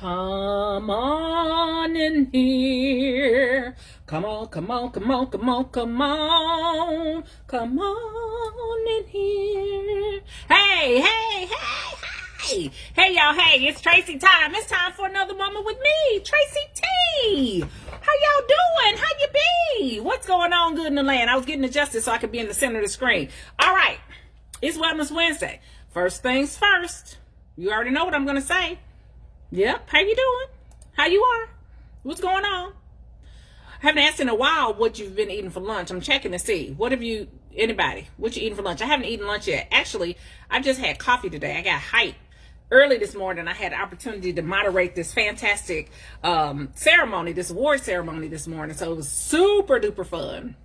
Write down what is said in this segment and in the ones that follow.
Come on in here. Come on, come on, come on, come on, come on. Come on in here. Hey, hey, hey, hey. Hey, y'all, hey, it's Tracy Time. It's time for another moment with me, Tracy T. How y'all doing? How you be? What's going on good in the land? I was getting adjusted so I could be in the center of the screen. All right, it's Wellness Wednesday. First things first. You already know what I'm going to say. Yep. How you doing? How you are? What's going on? I haven't asked in a while what you've been eating for lunch. I'm checking to see. What you eating for lunch? I haven't eaten lunch yet. Actually, I just had coffee today. I got hyped. Early this morning, I had the opportunity to moderate this fantastic ceremony, this award ceremony this morning. So it was super duper fun.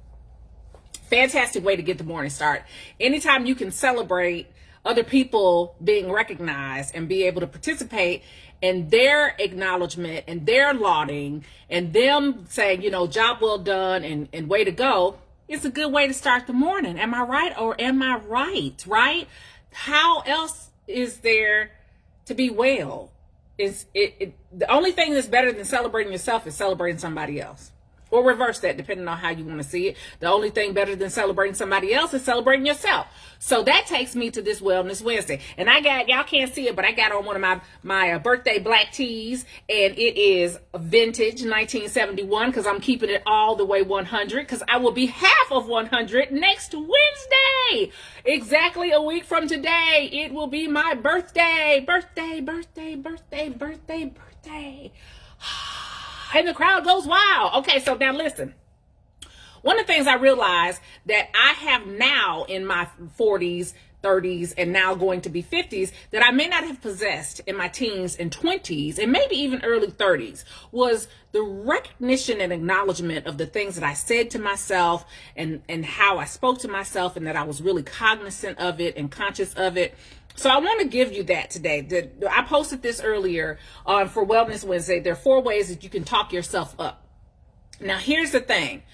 Fantastic way to get the morning started. Anytime you can celebrate other people being recognized and be able to participate in their acknowledgement and their lauding and them saying, you know, job well done and way to go, it's a good way to start the morning. Am I right or am I right? Right? How else is there to be well? The only thing that's better than celebrating yourself is celebrating somebody else. Or reverse that, depending on how you want to see it. The only thing better than celebrating somebody else is celebrating yourself. So that takes me to this Wellness Wednesday. And y'all can't see it, but I got on one of my birthday black tees. And it is vintage 1971 because I'm keeping it all the way 100 because I will be half of 100 next Wednesday. Exactly a week from today. It will be my birthday. And the crowd goes wild. Okay, so now listen. One of the things I realized that I have now in my 40s, 30s, and now going to be 50s that I may not have possessed in my teens and 20s and maybe even early 30s was the recognition and acknowledgement of the things that I said to myself and how I spoke to myself and that I was really cognizant of it and conscious of it. So I want to give you that today. I posted this earlier for Wellness Wednesday. There are 4 ways that you can talk yourself up. Now, here's the thing.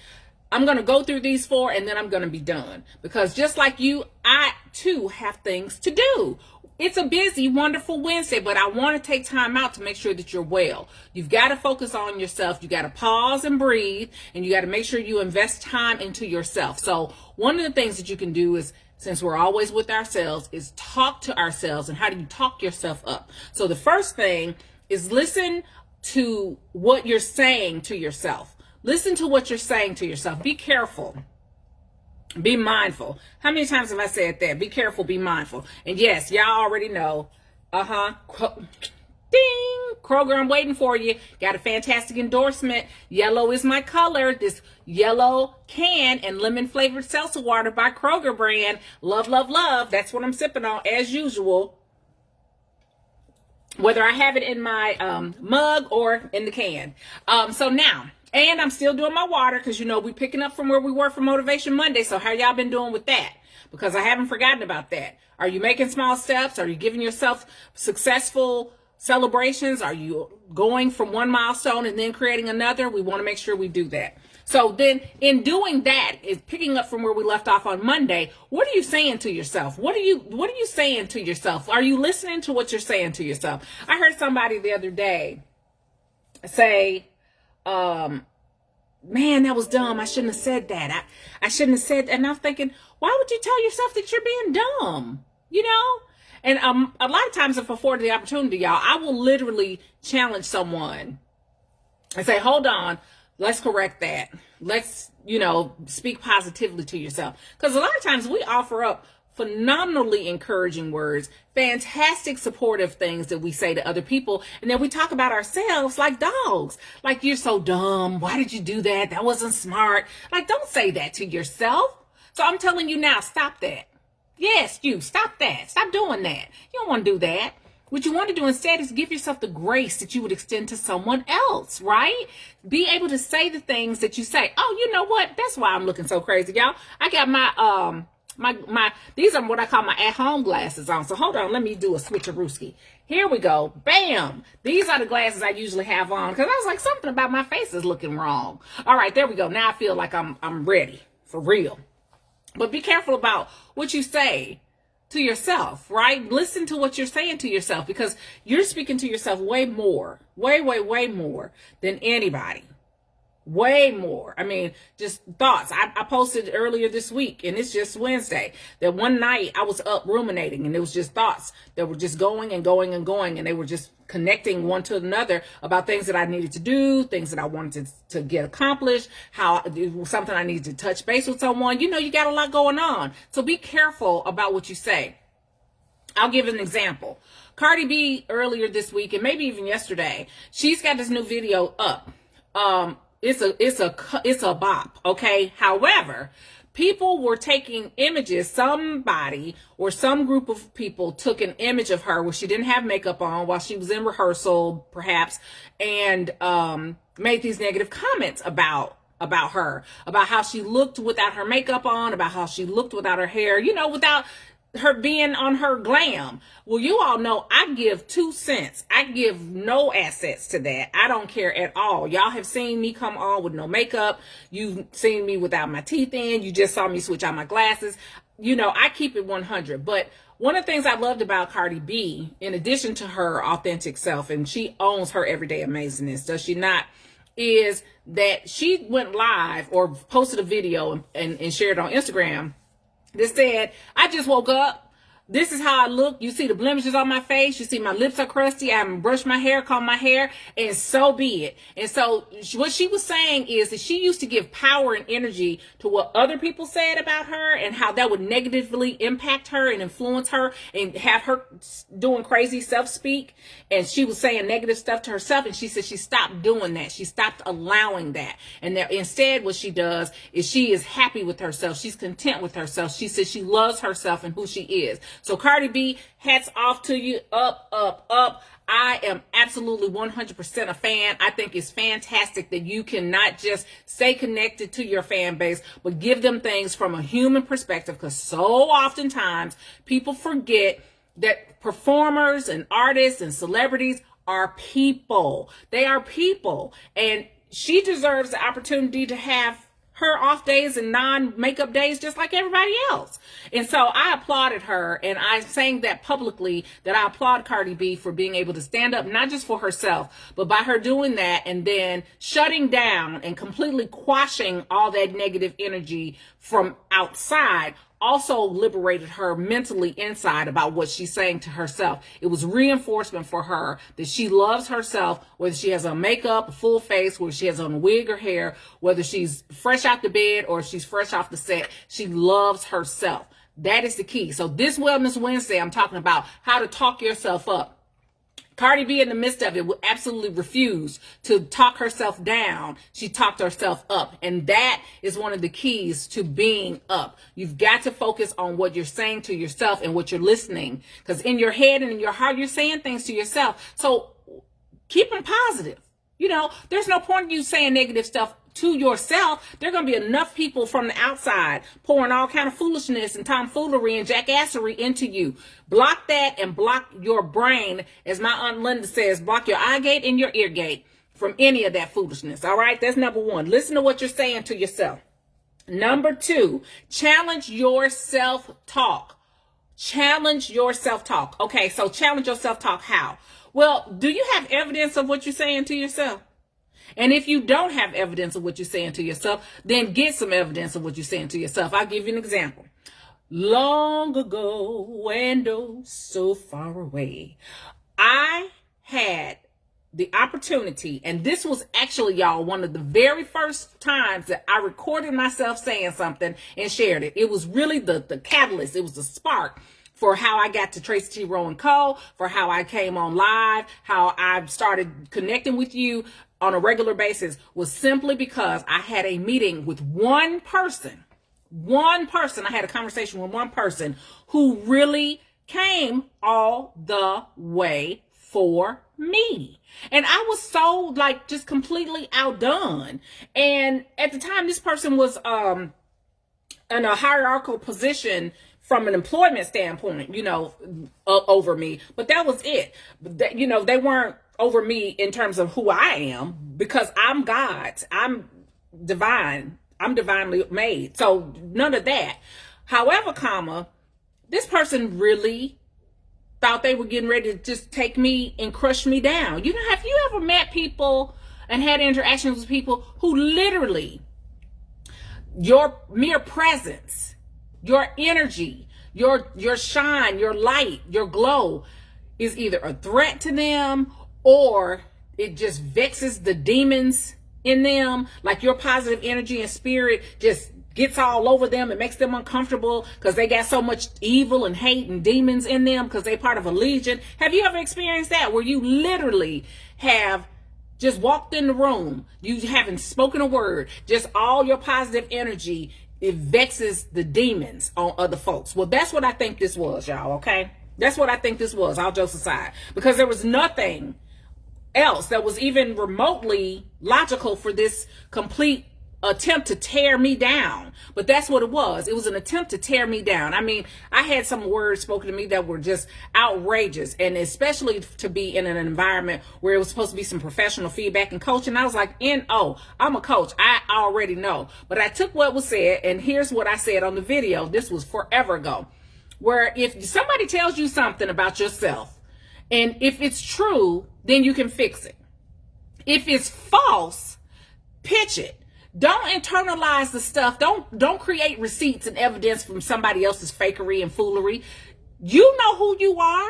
I'm going to go through these 4 and then I'm going to be done. Because just like you, I too have things to do. It's a busy, wonderful Wednesday, but I want to take time out to make sure that you're well. You've got to focus on yourself. You got to pause and breathe, and you got to make sure you invest time into yourself. So one of the things that you can do is, since we're always with ourselves, is talk to ourselves. And how do you talk yourself up? So the first thing is listen to what you're saying to yourself. Listen to what you're saying to yourself. Be careful. Be mindful. How many times have I said that? Be careful, be mindful. And yes, y'all already know. Ding! Kroger, I'm waiting for you. Got a fantastic endorsement. Yellow is my color. This yellow can and lemon flavored seltzer water by Kroger brand. Love, love, love. That's what I'm sipping on as usual. Whether I have it in my mug or in the can. So now, and I'm still doing my water because, you know, we're picking up from where we were for Motivation Monday. So how y'all been doing with that? Because I haven't forgotten about that. Are you making small steps? Are you giving yourself successful celebrations? Are you going from one milestone and then creating another? We want to make sure we do that. So then in doing that, is picking up from where we left off on Monday, what are you saying to yourself? What are you saying to yourself? Are you listening to what you're saying to yourself? I heard somebody the other day say, man, that was dumb. I shouldn't have said that. I shouldn't have said that. And I'm thinking, why would you tell yourself that you're being dumb? You know? And a lot of times if afforded the opportunity, y'all, I will literally challenge someone and say, hold on, let's correct that. Let's, speak positively to yourself. Because a lot of times we offer up phenomenally encouraging words, fantastic supportive things that we say to other people. And then we talk about ourselves like dogs. Like, you're so dumb. Why did you do that? That wasn't smart. Like, don't say that to yourself. So I'm telling you now, stop that. Yes, you stop that. Stop doing that. You don't want to do that. What you want to do instead is give yourself the grace that you would extend to someone else, right? Be able to say the things that you say. Oh, you know what? That's why I'm looking so crazy, y'all. I got my these are what I call my at-home glasses on. So hold on, let me do a switcherooski. Here we go. Bam. These are the glasses I usually have on because I was like, something about my face is looking wrong. All right, there we go. Now I feel like I'm ready for real. But be careful about what you say to yourself, right? Listen to what you're saying to yourself, because you're speaking to yourself way more, way more than anybody. Way more. I mean, just thoughts. I posted earlier this week, and it's just Wednesday, that one night I was up ruminating, and it was just thoughts that were just going and going and going, and they were just connecting one to another about things that I needed to do, things that I wanted to get accomplished, how it was something I needed to touch base with someone. You know, you got a lot going on. So be careful about what you say. I'll give an example. Cardi B earlier this week, and maybe even yesterday, she's got this new video up. It's a bop, okay? However, people were taking images. Somebody or some group of people took an image of her where she didn't have makeup on while she was in rehearsal, perhaps, and made these negative comments about her, about how she looked without her makeup on, about how she looked without her hair, you know, without her being on her glam. Well, you all know I give 2 cents. I give no assets to that. I don't care at all. Y'all have seen me come on with no makeup. You've seen me without my teeth in. You just saw me switch out my glasses. You know, I keep it 100. But one of the things I loved about Cardi B, in addition to her authentic self, and she owns her everyday amazingness, does she not, is that she went live or posted a video and shared on Instagram that said, I just woke up. This is how I look. You see the blemishes on my face. You see my lips are crusty. I haven't brushed my hair, combed my hair, and so be it. And so what she was saying is that she used to give power and energy to what other people said about her and how that would negatively impact her and influence her and have her doing crazy self-speak. And she was saying negative stuff to herself. And she said she stopped doing that. She stopped allowing that. And that instead what she does is she is happy with herself. She's content with herself. She says she loves herself and who she is. So Cardi B, hats off to you. Up, up, up. I am absolutely 100% a fan. I think it's fantastic that you can not just stay connected to your fan base, but give them things from a human perspective, because so oftentimes people forget that performers and artists and celebrities are people. They are people. And she deserves the opportunity to have her off days and non-makeup days just like everybody else. And so I applauded her, and I sang that publicly, that I applaud Cardi B for being able to stand up, not just for herself, but by her doing that and then shutting down and completely quashing all that negative energy from outside, also liberated her mentally inside about what she's saying to herself. It was reinforcement for her that she loves herself, whether she has on makeup, a full face, whether she has on a wig or hair, whether she's fresh out the bed or she's fresh off the set. She loves herself. That is the key. So this Wellness Wednesday, I'm talking about how to talk yourself up. Cardi B, in the midst of it, would absolutely refuse to talk herself down. She talked herself up. And that is one of the keys to being up. You've got to focus on what you're saying to yourself and what you're listening. Because in your head and in your heart, you're saying things to yourself. So keep them positive. You know, there's no point in you saying negative stuff to yourself. There are going to be enough people from the outside pouring all kind of foolishness and tomfoolery and jackassery into you. Block that and block your brain, as my Aunt Linda says, block your eye gate and your ear gate from any of that foolishness. All right, that's number one. Listen to what you're saying to yourself. Number two, challenge your self-talk. Challenge your self-talk. Okay, so challenge your self-talk how? Well, do you have evidence of what you're saying to yourself? And if you don't have evidence of what you're saying to yourself, then get some evidence of what you're saying to yourself. I'll give you an example. Long ago and oh so far away, I had the opportunity, and this was actually, y'all, one of the very first times that I recorded myself saying something and shared it. It was really the catalyst. It was the spark for how I got to Tracy Time, for how I came on live, how I started connecting with you on a regular basis, was simply because I had a meeting with one person. I had a conversation with one person who really came all the way for me. And I was so just completely outdone. And at the time, this person was in a hierarchical position from an employment standpoint, over me. But that was it. They weren't over me in terms of who I am, because I'm God's. I'm divine. I'm divinely made. So none of that. However, this person really thought they were getting ready to just take me and crush me down. You know, have you ever met people and had interactions with people who literally, your mere presence, your energy, your shine, your light, your glow is either a threat to them, or it just vexes the demons in them, like your positive energy and spirit just gets all over them and makes them uncomfortable because they got so much evil and hate and demons in them because they're part of a legion. Have you ever experienced that, where you literally have just walked in the room, you haven't spoken a word, just all your positive energy, it vexes the demons on other folks? Well, that's what I think this was, y'all, okay? That's what I think this was, all jokes aside, because there was nothing else that was even remotely logical for this complete attempt to tear me down. But that's what it was. It was an attempt to tear me down. I mean, I had some words spoken to me that were just outrageous, and especially to be in an environment where it was supposed to be some professional feedback and coaching. I was like, I'm a coach, I already know. But I took what was said, and here's what I said on the video. This was forever ago, where if somebody tells you something about yourself, and if it's true, then you can fix it. If it's false, pitch it. Don't internalize the stuff. Don't create receipts and evidence from somebody else's fakery and foolery. You know who you are.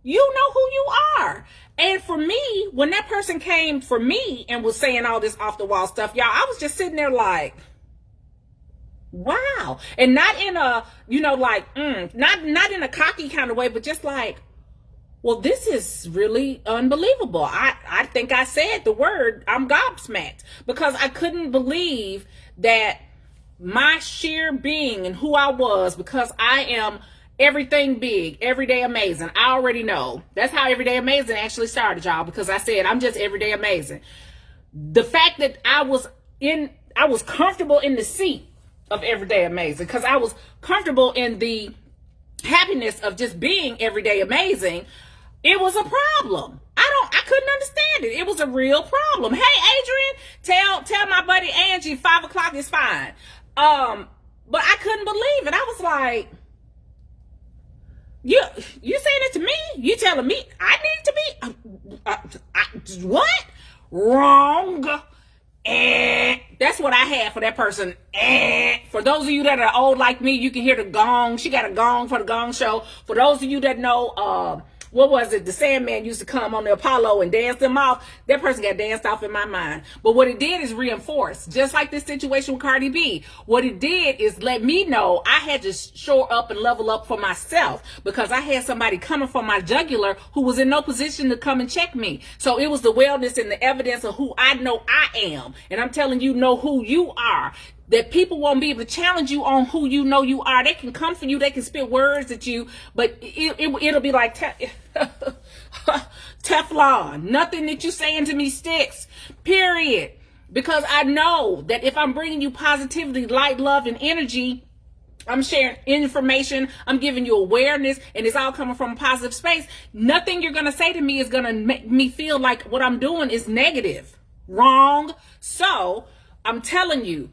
You know who you are. And for me, when that person came for me and was saying all this off the wall stuff, y'all, I was just sitting there like, wow. And not in a, not in a cocky kind of way, but just like, well, this is really unbelievable. I think I said the word, I'm gobsmacked, because I couldn't believe that my sheer being and who I was, because I am everything big, everyday amazing. I already know. That's how Everyday Amazing actually started, y'all, because I said I'm just everyday amazing. The fact that I was comfortable in the seat of Everyday Amazing, because I was comfortable in the happiness of just being everyday amazing, it was a problem. I couldn't understand it. It was a real problem. Hey, Adrian, tell my buddy Angie 5 o'clock is fine. But I couldn't believe it. I was like, you saying it to me? You telling me I need to be what? Wrong. That's what I had for that person. For those of you that are old like me, you can hear the gong. She got a gong for the Gong Show. For those of you that know, what was it? The Sandman used to come on the Apollo and dance them off. That person got danced off in my mind. But what it did is reinforce, just like this situation with Cardi B. What it did is let me know I had to shore up and level up for myself, because I had somebody coming from my jugular who was in no position to come and check me. So it was the wellness and the evidence of who I know I am. And I'm telling you, know who you are. That people won't be able to challenge you on who you know you are. They can come for you, they can spit words at you, but it'll be like Teflon. Nothing that you saying to me sticks, period. Because I know that if I'm bringing you positivity, light, love, and energy, I'm sharing information, I'm giving you awareness, and it's all coming from a positive space, nothing you're going to say to me is going to make me feel like what I'm doing is negative. Wrong. So I'm telling you,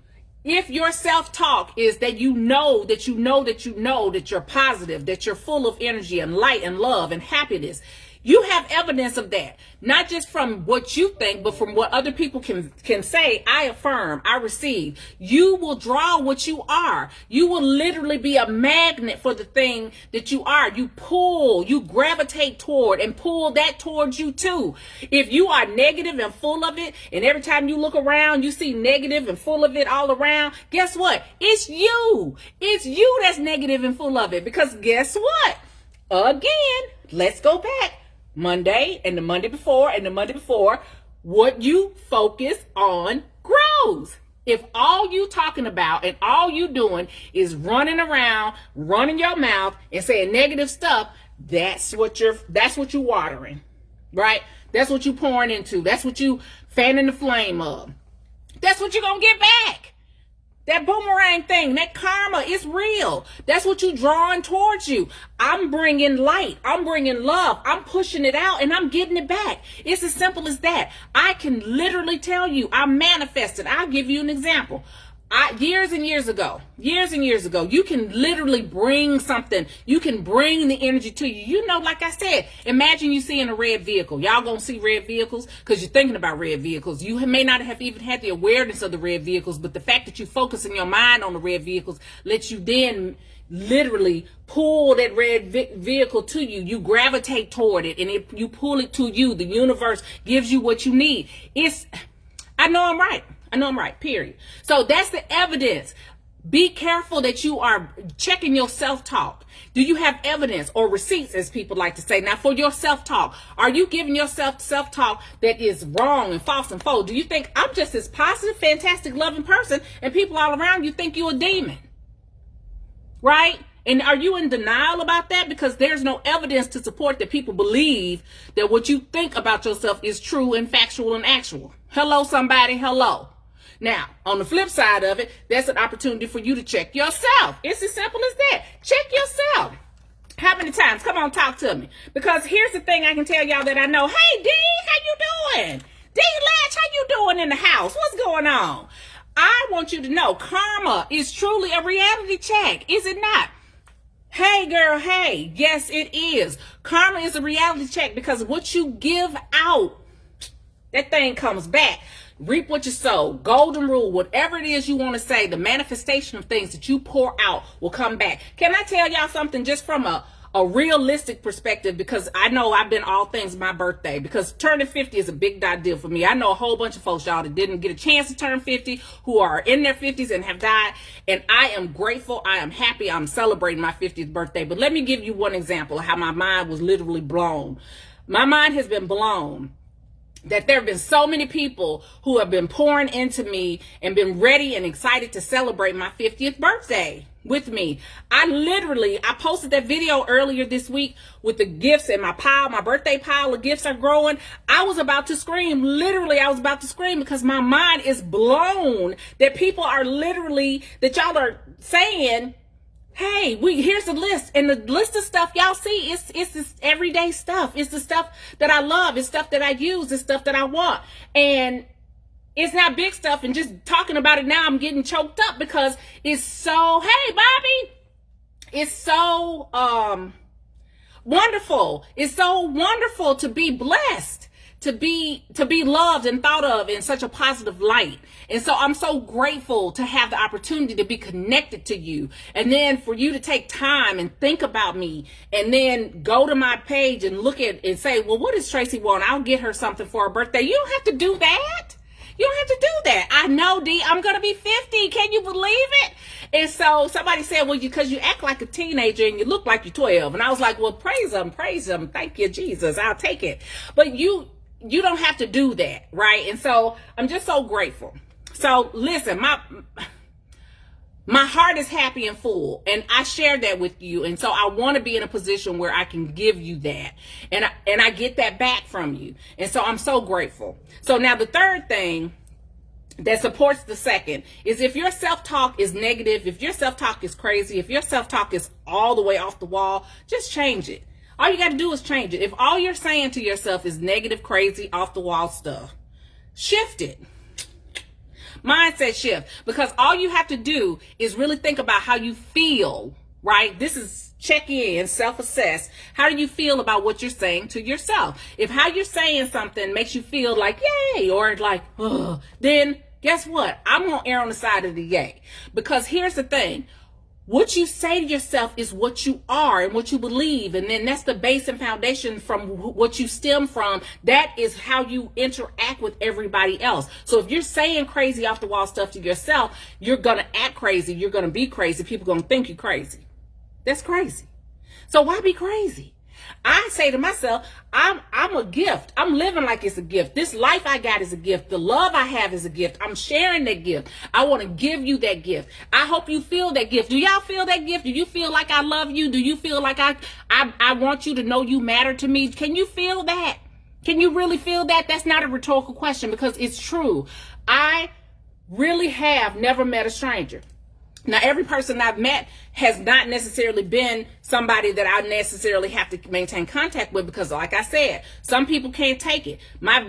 if your self-talk is that you know that you're positive, that you're full of energy and light and love and happiness, you have evidence of that. Not just from what you think, but from what other people can say. I affirm, I receive. You will draw what you are. You will literally be a magnet for the thing that you are. You pull, you gravitate toward and pull that towards you too. If you are negative and full of it, and every time you look around, you see negative and full of it all around, guess what? It's you. It's you that's negative and full of it. Because guess what? Again, let's go back. Monday and the Monday before and the Monday before, what you focus on grows. If all you talking about and all you doing is running around, running your mouth and saying negative stuff, that's what you watering, right? That's what you pouring into. That's what you fanning the flame of. That's what you're going to get back. That boomerang thing, that karma is real. That's what you drawing towards you. I'm bringing light. I'm bringing love. I'm pushing it out and I'm getting it back. It's as simple as that. I can literally tell you, I manifested. I'll give you an example. years and years ago, you can literally bring something. You can bring the energy to you. You know, like I said, imagine you seeing a red vehicle. Y'all gonna see red vehicles because you're thinking about red vehicles. You may not have even had the awareness of the red vehicles, but the fact that you focus in your mind on the red vehicles lets you then literally pull that red vehicle to you. You gravitate toward it, and you pull it to you. The universe gives you what you need. I know I'm right, period. So that's the evidence. Be careful that you are checking your self-talk. Do you have evidence or receipts, as people like to say? Now, for your self-talk, are you giving yourself self-talk that is wrong and false and false? Do you think I'm just this positive, fantastic, loving person, and people all around you think you're a demon? Right? And are you in denial about that? Because there's no evidence to support that people believe that what you think about yourself is true and factual and actual. Hello, somebody. Hello. Now, on the flip side of it, that's an opportunity for you to check yourself. It's as simple as that. Check yourself. How many times? Come on, talk to me. Because here's the thing I can tell y'all that I know. Hey, D, how you doing? D Latch, how you doing in the house? What's going on? I want you to know karma is truly a reality check. Is it not? Hey, girl, hey. Yes, it is. Karma is a reality check because what you give out, that thing comes back. Reap what you sow. Golden rule, whatever it is you want to say, the manifestation of things that you pour out will come back. Can I tell y'all something just from a realistic perspective? Because I know I've been all things my birthday, because turning 50 is a big deal for me. I know a whole bunch of folks, y'all, that didn't get a chance to turn 50, who are in their 50s and have died. And I am grateful. I am happy. I'm celebrating my 50th birthday. But let me give you one example of how my mind was literally blown. My mind has been blown that there have been so many people who have been pouring into me and been ready and excited to celebrate my 50th birthday with me. I posted that video earlier this week with the gifts in my birthday pile of gifts are growing. I was about to scream. Literally, I was about to scream because my mind is blown that people are literally, that y'all are saying, hey, here's the list. And the list of stuff y'all see, it's this everyday stuff. It's the stuff that I love. It's stuff that I use. It's stuff that I want. And it's not big stuff. And just talking about it now, I'm getting choked up because it's so, hey, Bobby, it's so wonderful. It's so wonderful to be blessed, to be loved and thought of in such a positive light. And so I'm so grateful to have the opportunity to be connected to you. And then for you to take time and think about me and then go to my page and look at and say, well, what does Tracy want? I'll get her something for her birthday. You don't have to do that. You don't have to do that. I know, D, I'm going to be 50. Can you believe it? And so somebody said, well, because you act like a teenager and you look like you're 12. And I was like, well, praise him. Thank you, Jesus. I'll take it. But you don't have to do that, right? And so I'm just so grateful. So listen, my heart is happy and full, and I share that with you. And so I want to be in a position where I can give you that, and I get that back from you. And so I'm so grateful. So now the third thing that supports the second is if your self-talk is negative, if your self-talk is crazy, if your self-talk is all the way off the wall, just change it. All you got to do is change it. If all you're saying to yourself is negative, crazy, off the wall stuff, shift it. Mindset shift. Because all you have to do is really think about how you feel, right? This is check in, self-assess. How do you feel about what you're saying to yourself? If how you're saying something makes you feel like yay or like, ugh, then guess what? I'm going to err on the side of the yay. Because here's the thing. What you say to yourself is what you are and what you believe. And then that's the base and foundation from what you stem from. That is how you interact with everybody else. So if you're saying crazy off the wall stuff to yourself, you're going to act crazy. You're going to be crazy. People are going to think you're crazy. That's crazy. So why be crazy? I say to myself, I'm a gift. I'm living like it's a gift. This life I got is a gift. The love I have is a gift. I'm sharing that gift. I want to give you that gift. I hope you feel that gift. Do y'all feel that gift? Do you feel like I love you? Do you feel like I want you to know you matter to me? Can you feel that? Can you really feel that? That's not a rhetorical question because it's true. I really have never met a stranger. Now, every person I've met has not necessarily been somebody that I necessarily have to maintain contact with, because like I said, some people can't take it. My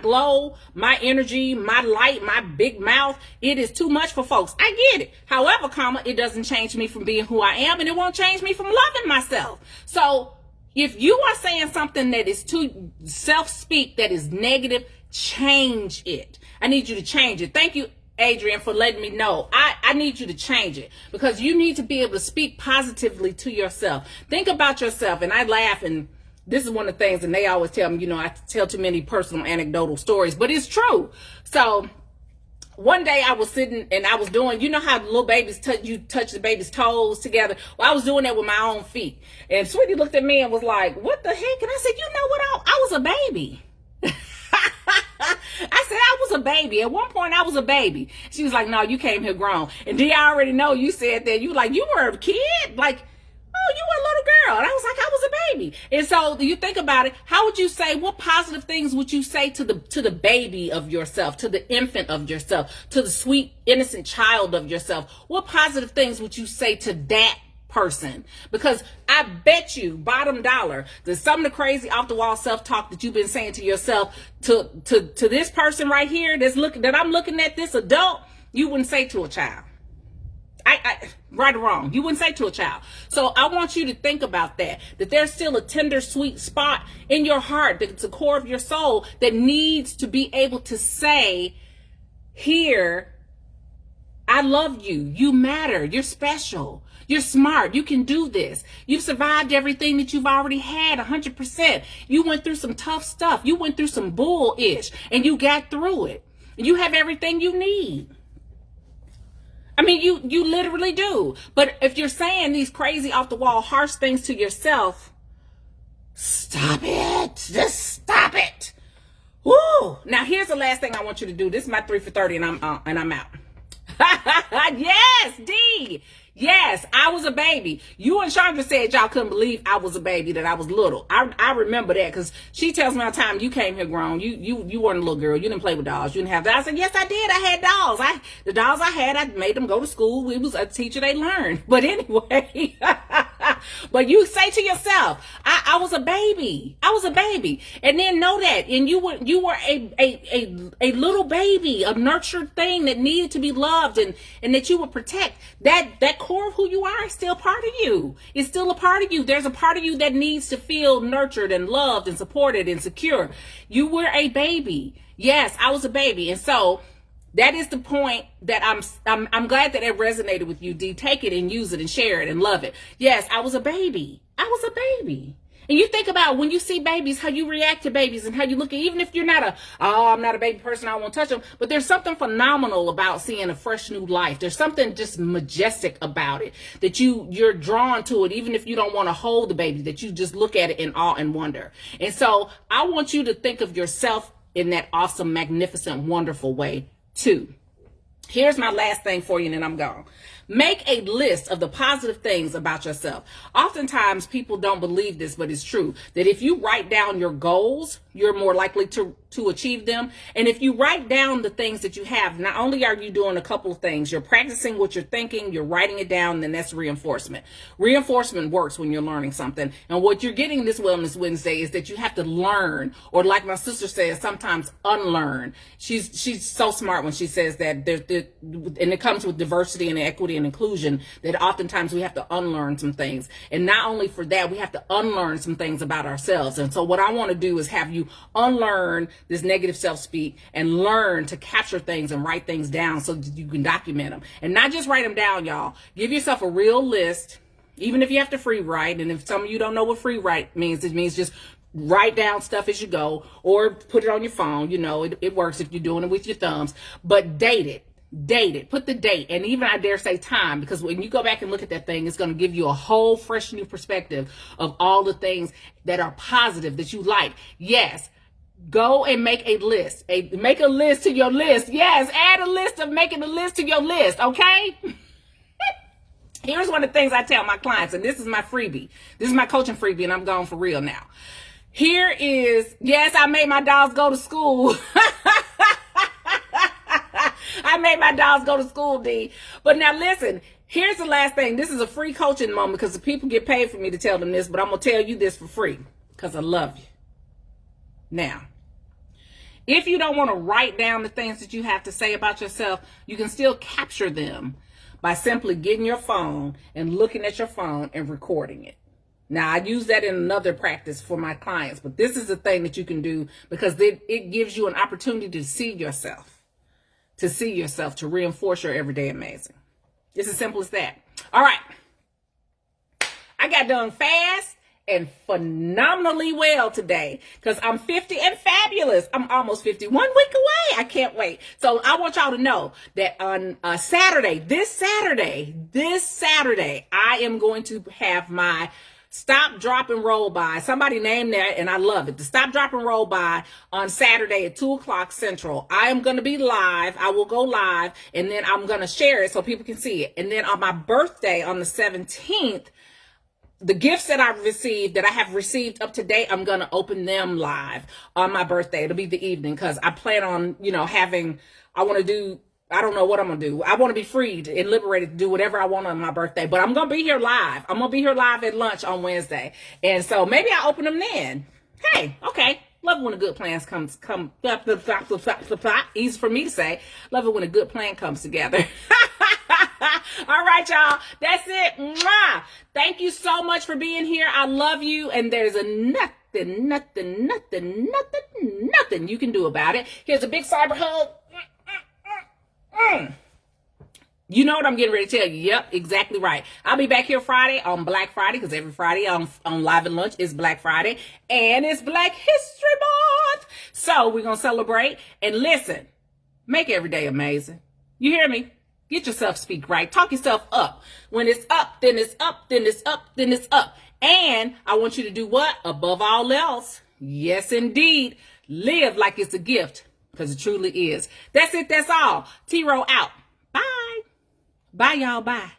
glow, my energy, my light, my big mouth, it is too much for folks. I get it. However, it doesn't change me from being who I am, and it won't change me from loving myself. So if you are saying something that is too self-speak, that is negative, change it. I need you to change it. Thank you, Adrian, for letting me know. I need you to change it, because you need to be able to speak positively to yourself. Think about yourself. And I laugh, and this is one of the things, and they always tell me, I tell too many personal anecdotal stories, but it's true. So one day I was sitting and I was doing, you know how little babies touch the baby's toes together? Well, I was doing that with my own feet. And Sweetie looked at me and was like, what the heck? And I said, you know what? I was a baby. I said, I was a baby. At one point, I was a baby. She was like, no, you came here grown. And D, I already know you said that. You were a kid? Like, oh, you were a little girl. And I was like, I was a baby. And so you think about it. How would you say, what positive things would you say to the baby of yourself, to the infant of yourself, to the sweet, innocent child of yourself? What positive things would you say to that person? Because I bet you, bottom dollar, that some of the crazy off the wall self-talk that you've been saying to yourself to this person right here that I'm looking at, this adult, you wouldn't say to a child. Right or wrong, you wouldn't say to a child. So I want you to think about that there's still a tender, sweet spot in your heart, that's the core of your soul, that needs to be able to say, here, I love you. You matter. You're special. You're smart. You can do this. You've survived everything that you've already had 100%. You went through some tough stuff. You went through some bull-ish, and you got through it. You have everything you need. I mean, you literally do. But if you're saying these crazy off the wall harsh things to yourself, stop it. Just stop it. Woo. Now here's the last thing I want you to do. This is my 3 for 30, and I'm out. Yes, D. Yes, I was a baby. You and Chandra said y'all couldn't believe I was a baby, that I was little. I remember that, because she tells me all the time, you came here grown. You weren't a little girl. You didn't play with dolls. You didn't have that. I said, yes, I did. I had dolls. The dolls I had, I made them go to school. We was a teacher. They learned. But anyway, but you say to yourself, I was a baby. I was a baby. And then know that. And you were a little baby, a nurtured thing that needed to be loved and that you would protect. That core of who you are is still part of you. It's still a part of you. There's a part of you that needs to feel nurtured and loved and supported and secure. You were a baby. Yes, I was a baby. And so that is the point that I'm glad that it resonated with you, D. Take it and use it and share it and love it. Yes, I was a baby. I was a baby. And you think about when you see babies, how you react to babies and how you look at, even if you're not I'm not a baby person, I won't touch them. But there's something phenomenal about seeing a fresh new life. There's something just majestic about it, that you're drawn to it, even if you don't want to hold the baby, that you just look at it in awe and wonder. And so I want you to think of yourself in that awesome, magnificent, wonderful way too. Here's my last thing for you, and then I'm gone. Make a list of the positive things about yourself. Oftentimes people don't believe this, but it's true, that if you write down your goals, you're more likely to achieve them. And if you write down the things that you have, not only are you doing a couple of things, you're practicing what you're thinking, you're writing it down, then that's reinforcement. Reinforcement works when you're learning something. And what you're getting this Wellness Wednesday is that you have to learn, or like my sister says, sometimes unlearn. She's so smart when she says that and it comes with diversity and equity and inclusion, that oftentimes we have to unlearn some things. And not only for that, we have to unlearn some things about ourselves. And so what I want to do is have you unlearn this negative self-speak and learn to capture things and write things down so that you can document them. And not just write them down, y'all. Give yourself a real list, even if you have to free write. And if some of you don't know what free write means, it means just write down stuff as you go, or put it on your phone. You know, it works if you're doing it with your thumbs, but date it. Put the date, and even I dare say time, because when you go back and look at that thing, it's going to give you a whole fresh new perspective of all the things that are positive that you like. Yes. Go and make a list. Make a list to your list. Yes, add a list of making a list to your list, okay? Here's one of the things I tell my clients, and this is my freebie. This is my coaching freebie, and I'm going for real now. Here is, yes, I made my dolls go to school. I made my dogs go to school, D. But now listen, here's the last thing. This is a free coaching moment because the people get paid for me to tell them this, but I'm going to tell you this for free because I love you. Now, if you don't want to write down the things that you have to say about yourself, you can still capture them by simply getting your phone and looking at your phone and recording it. Now, I use that in another practice for my clients, but this is the thing that you can do because it gives you an opportunity to see yourself, to reinforce your everyday amazing. It's as simple as that. All right. I got done fast and phenomenally well today because I'm 50 and fabulous. I'm almost 50, 1 week away. I can't wait. So I want y'all to know that on Saturday, this Saturday, I am going to have my Stop, Drop, and Roll By. Somebody named that, and I love it. The Stop, Drop, and Roll By on Saturday at 2 o'clock Central. I am going to be live. I will go live, and then I'm going to share it so people can see it. And then on my birthday on the 17th, the gifts that I have received up to date, I'm going to open them live on my birthday. It'll be the evening because I plan on, I don't know what I'm going to do. I want to be freed and liberated to do whatever I want on my birthday, but I'm going to be here live. I'm going to be here live at lunch on Wednesday. And so maybe I'll open them then. Hey, okay. Love it when a good plan comes, easy for me to say. Love it when a good plan comes together. All right, y'all. That's it. Mwah. Thank you so much for being here. I love you. And there's nothing you can do about it. Here's a big cyber hug. You know what I'm getting ready to tell you. Yep, exactly right. I'll be back here Friday on Black Friday because every Friday on Live and Lunch is Black Friday and it's Black History Month. So we're going to celebrate and listen, make every day amazing. You hear me? Get yourself speak right. Talk yourself up. When it's up, then it's up, then it's up, then it's up. And I want you to do what? Above all else. Yes, indeed. Live like it's a gift because it truly is. That's it. That's all. T-Row out. Bye. Bye, y'all. Bye.